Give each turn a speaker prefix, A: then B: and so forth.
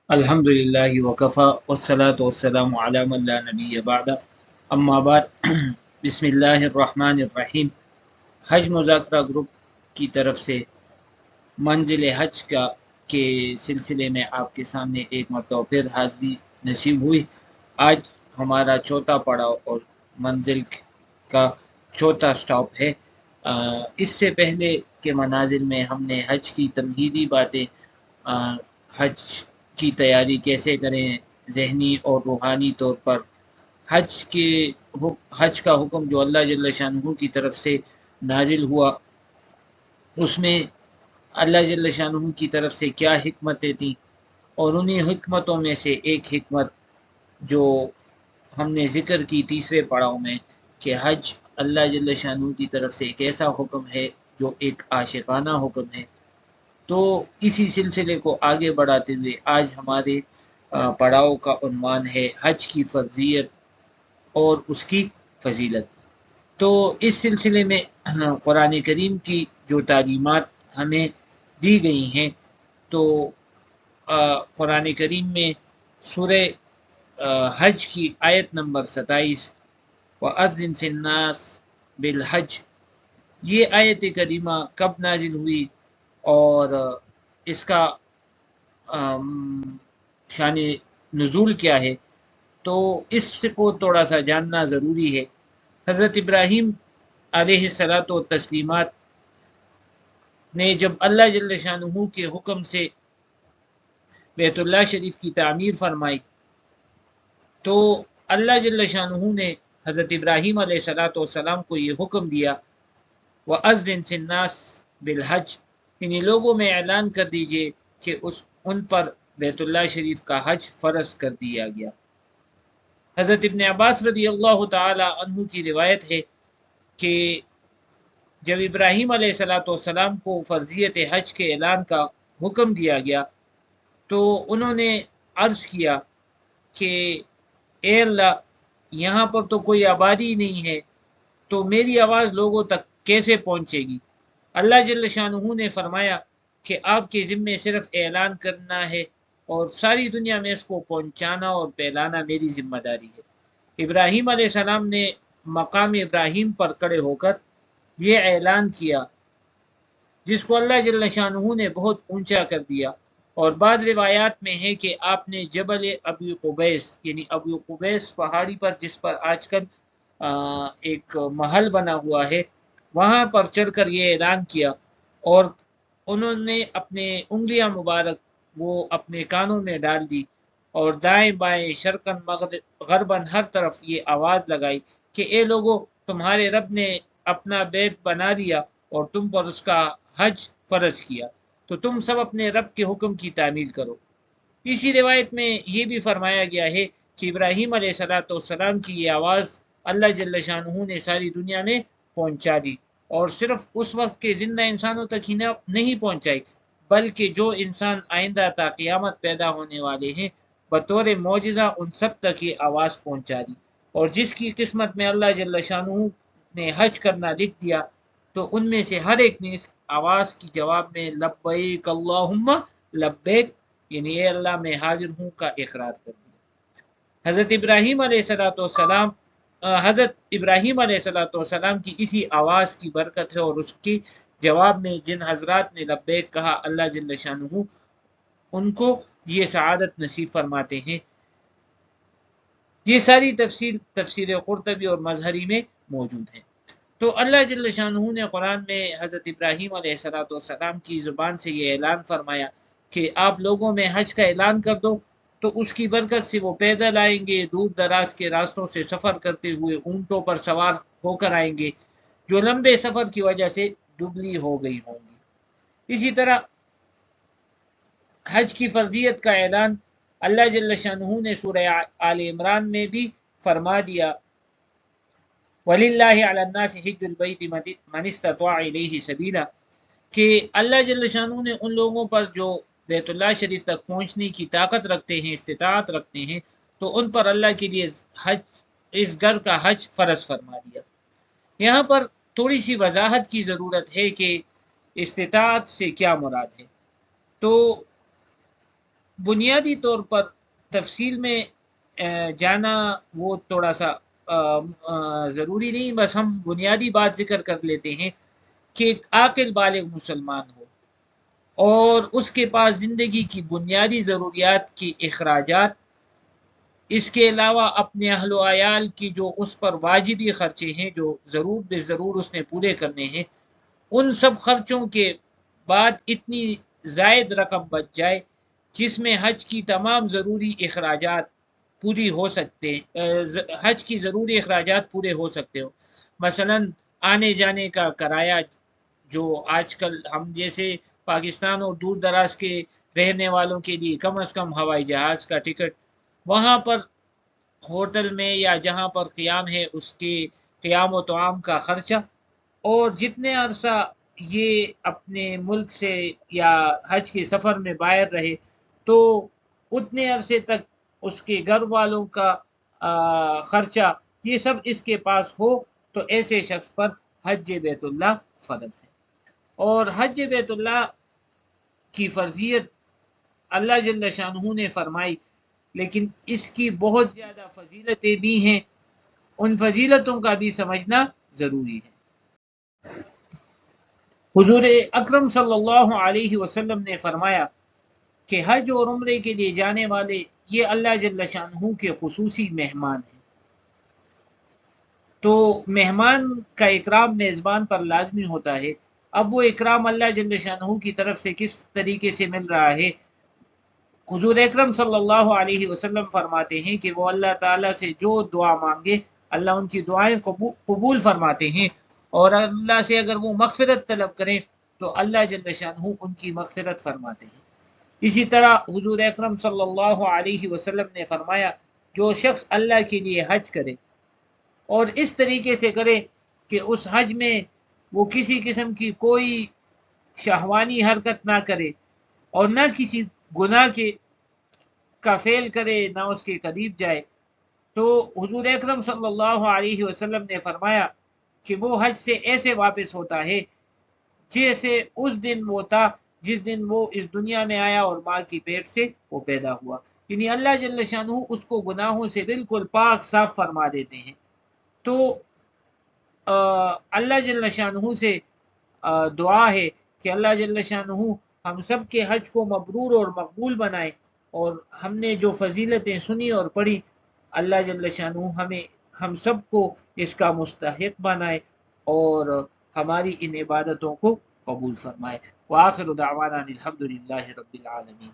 A: الحمدللہ وکفا والصلاة والسلام علی من لا نبی بعد اما بعد بسم اللہ الرحمن الرحیم۔ حج مذاکرہ گروپ کی طرف سے منزل حج کے سلسلے میں آپ کے سامنے ایک مرتبہ پھر حاضری نصیب ہوئی۔ آج ہمارا چوتھا پڑاؤ اور منزل کا چوتھا سٹاپ ہے۔ اس سے پہلے کے منازل میں ہم نے حج کی تمہیدی باتیں، حج کی تیاری کیسے کریں ذہنی اور روحانی طور پر، حج کا حکم جو اللہ جل شانہ کی طرف سے نازل ہوا، اس میں اللہ جل شانہ کی طرف سے کیا حکمتیں تھیں، اور انہی حکمتوں میں سے ایک حکمت جو ہم نے ذکر کی تیسرے پڑاؤ میں، کہ حج اللہ جل شانہ کی طرف سے ایک ایسا حکم ہے جو ایک عاشقانہ حکم ہے۔ تو اسی سلسلے کو آگے بڑھاتے ہوئے آج ہمارے پڑاؤ کا عنوان ہے حج کی فرضیت اور اس کی فضیلت۔ تو اس سلسلے میں قرآن کریم کی جو تعلیمات ہمیں دی گئی ہیں، تو قرآن کریم میں سورہ حج کی آیت نمبر 27 وَأَذِّن فِي النَّاسِ بِالْحَجِّ، یہ آیت کریمہ کب نازل ہوئی اور اس کا شان نزول کیا ہے، تو اس کو تھوڑا سا جاننا ضروری ہے۔ حضرت ابراہیم علیہ الصلاۃ والتسلیمات نے جب اللہ جل شانہ کے حکم سے بیت اللہ شریف کی تعمیر فرمائی، تو اللہ جل شانہ نے حضرت ابراہیم علیہ الصلاۃ والسلام کو یہ حکم دیا، وَأَذِّن فِي النَّاسِ بِالْحَجِّ، یعنی لوگوں میں اعلان کر دیجئے کہ ان پر بیت اللہ شریف کا حج فرض کر دیا گیا۔ حضرت ابن عباس رضی اللہ تعالی عنہ کی روایت ہے کہ جب ابراہیم علیہ السلام کو فرضیت حج کے اعلان کا حکم دیا گیا، تو انہوں نے عرض کیا کہ اے اللہ، یہاں پر تو کوئی آبادی نہیں ہے، تو میری آواز لوگوں تک کیسے پہنچے گی؟ اللہ جل شانہ نے فرمایا کہ آپ کے ذمے صرف اعلان کرنا ہے، اور ساری دنیا میں اس کو پہنچانا اور پھیلانا میری ذمہ داری ہے۔ ابراہیم علیہ السلام نے مقام ابراہیم پر کھڑے ہو کر یہ اعلان کیا، جس کو اللہ جل شانہ نے بہت اونچا کر دیا۔ اور بعض روایات میں ہے کہ آپ نے جبل ابی قبیس، یعنی ابی قبیس پہاڑی پر جس پر آج کل ایک محل بنا ہوا ہے، وہاں پر چڑھ کر یہ اعلان کیا، اور انہوں نے اپنے انگلیاں مبارک وہ اپنے کانوں میں ڈال دی، اور دائیں بائیں شرقاً غرباً ہر طرف یہ آواز لگائی کہ اے لوگو، تمہارے رب نے اپنا بیت بنا دیا اور تم پر اس کا حج فرض کیا، تو تم سب اپنے رب کے حکم کی تعمیل کرو۔ اسی روایت میں یہ بھی فرمایا گیا ہے کہ ابراہیم علیہ السلام کی یہ آواز اللہ جل شانہ نے ساری دنیا میں پہنچا دی، اور صرف اس وقت کے زندہ انسانوں تک ہی نہیں پہنچائی، بلکہ جو انسان آئندہ تا قیامت پیدا ہونے والے ہیں، بطور معجزہ ان سب تک یہ آواز پہنچا دی۔ اور جس کی قسمت میں اللہ جل شانہ نے حج کرنا لکھ دیا، تو ان میں سے ہر ایک نے اس آواز کی جواب میں لبیک اللہم لبیک، یعنی اے اللہ میں حاضر ہوں کا اقرار کر دیا۔ حضرت ابراہیم علیہ السلام کی اسی آواز کی برکت ہے، اور اس کی جواب میں جن حضرات نے لبیک کہا، اللہ جل شانہ ان کو یہ سعادت نصیب فرماتے ہیں۔ یہ ساری تفسیر قرطبی اور مظہری میں موجود ہیں۔ تو اللہ جل شانہ نے قرآن میں حضرت ابراہیم علیہ السلام کی زبان سے یہ اعلان فرمایا کہ آپ لوگوں میں حج کا اعلان کر دو، تو اس کی برکت سے وہ پیدل آئیں گے، دور دراز کے راستوں سے سفر کرتے ہوئے اونٹوں پر سوار ہو کر آئیں گے، جو لمبے سفر کی وجہ سے دبلی ہو گئی ہوں گی۔ اسی طرح حج کی فرضیت کا اعلان اللہ جل شانہ نے سورہ آل عمران میں بھی فرما دیا، وَلِلَّهِ عَلَى النَّاسِ حِجُّ الْبَيْتِ مَنِ اسْتَطَاعَ إِلَيْهِ سَبِيلًا، کہ اللہ جل شانہ نے ان لوگوں پر جو بیت اللہ شریف تک پہنچنے کی طاقت رکھتے ہیں، استطاعت رکھتے ہیں، تو ان پر اللہ کے لیے اس گھر کا حج فرض فرما دیا۔ یہاں پر تھوڑی سی وضاحت کی ضرورت ہے کہ استطاعت سے کیا مراد ہے۔ تو بنیادی طور پر تفصیل میں جانا وہ تھوڑا سا ضروری نہیں، بس ہم بنیادی بات ذکر کر لیتے ہیں کہ ایک عاقل بالغ مسلمان ہو اور اس کے پاس زندگی کی بنیادی ضروریات کی اخراجات، اس کے علاوہ اپنے اہل و عیال کی جو اس پر واجبی خرچے ہیں جو ضرور بے ضرور اس نے پورے کرنے ہیں، ان سب خرچوں کے بعد اتنی زائد رقم بچ جائے جس میں حج کی تمام ضروری اخراجات پوری ہو سکتے، حج کی ضروری اخراجات پورے ہو سکتے ہو۔ مثلا آنے جانے کا کرایہ، جو آج کل ہم جیسے پاکستان اور دور دراز کے رہنے والوں کے لیے کم از کم ہوائی جہاز کا ٹکٹ، وہاں پر ہوٹل میں یا جہاں پر قیام ہے اس کے قیام و طعام کا خرچہ، اور جتنے عرصہ یہ اپنے ملک سے یا حج کے سفر میں باہر رہے تو اتنے عرصے تک اس کے گھر والوں کا خرچہ، یہ سب اس کے پاس ہو تو ایسے شخص پر حج بیت اللہ فرض ہے۔ اور حج بیت اللہ کی فرضیت اللہ جل شانہ نے فرمائی، لیکن اس کی بہت زیادہ فضیلتیں بھی ہیں، ان فضیلتوں کا بھی سمجھنا ضروری ہے۔ حضور اکرم صلی اللہ علیہ وسلم نے فرمایا کہ حج اور عمرے کے لیے جانے والے یہ اللہ جل شانہ کے خصوصی مہمان ہیں، تو مہمان کا اکرام میزبان پر لازمی ہوتا ہے۔ اب وہ اکرام اللہ جل شانہ کی طرف سے کس طریقے سے مل رہا ہے؟ حضور اکرم صلی اللہ علیہ وسلم فرماتے ہیں کہ وہ اللہ تعالیٰ سے جو دعا مانگے اللہ ان کی دعائیں قبول فرماتے ہیں، اور اللہ سے اگر وہ مغفرت طلب کریں تو اللہ جل شانہ ان کی مغفرت فرماتے ہیں۔ اسی طرح حضور اکرم صلی اللہ علیہ وسلم نے فرمایا جو شخص اللہ کے لیے حج کرے اور اس طریقے سے کرے کہ اس حج میں وہ کسی قسم کی کوئی شہوانی حرکت نہ کرے اور نہ کسی گناہ کا فعل کرے، نہ اس کے قریب جائے، تو حضور اکرم صلی اللہ علیہ وسلم نے فرمایا کہ وہ حج سے ایسے واپس ہوتا ہے جیسے اس دن وہ تھا جس دن وہ اس دنیا میں آیا اور ماں کی پیٹ سے وہ پیدا ہوا، یعنی اللہ جل شانہ اس کو گناہوں سے بالکل پاک صاف فرما دیتے ہیں۔ تو اللہ جل شانہ سے دعا ہے کہ اللہ جل شانہ ہم سب کے حج کو مبرور اور مقبول بنائے، اور ہم نے جو فضیلتیں سنی اور پڑھی اللہ جل شانہ ہم سب کو اس کا مستحق بنائے اور ہماری ان عبادتوں کو قبول فرمائے۔ وآخر دعوانا الحمد للہ رب العالمین۔